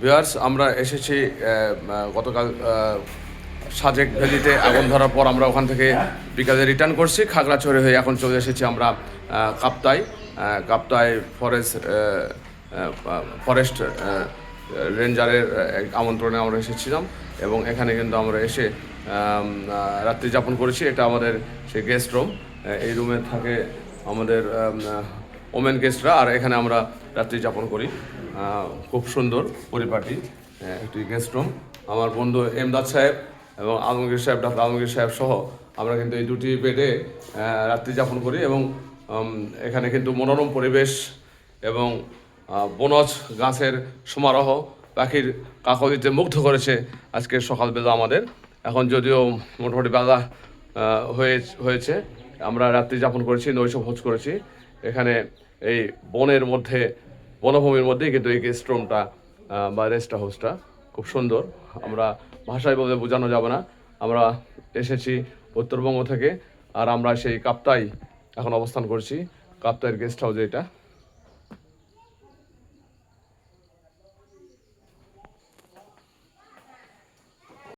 Viewers, আমরা এসেছি গতকাল সাজেক ভ্যালিতে আগুন ধরার পর আমরা ওখান থেকে বিকালে রিটার্ন করছি খাগড়াছড়ি হয়ে। এখন চলে এসেছি আমরা কাপ্তাই ফরেস্ট রেঞ্জারের আমন্ত্রণে আমরা এসেছিলাম এবং এখানে কিন্তু আমরা এসে রাত্রি যাপন করেছি। এটা আমাদের সেই গেস্ট রুম। এই রুমে থাকে আমাদের ওমেন গেস্টরা, আর এখানে আমরা রাত্রি যাপন করি। খুব সুন্দর পরিপাটি একটি গেস্ট রুম। আমার বন্ধু এমদাদ সাহেব এবং আলমগীর সাহেব, ডাক্তার আলমগীর সাহেব সহ আমরা কিন্তু এই দুটি বেডে রাত্রি যাপন করি এবং এখানে কিন্তু মনোরম পরিবেশ এবং বনজ গাছের সমারোহ পাখির কাকলিতে মুগ্ধ করেছে আজকে সকালবেলা আমাদের। এখন যদিও মোটামুটি বেলা হয়েছে, আমরা রাত্রি যাপন করেছি, নৈশভোজ করেছি এখানে এই বনভূমির মধ্যেই কিন্তু এই গেস্ট রুমটা বা রেস্ট হাউসটা খুব সুন্দর। আমরা ভাষায় বলে বোঝানো যাবে না। আমরা এসেছি উত্তরবঙ্গ থেকে, আর আমরা সেই কাপ্তাই এখন অবস্থান করছি। কাপ্তাইয়ের গেস্ট হাউস এটা।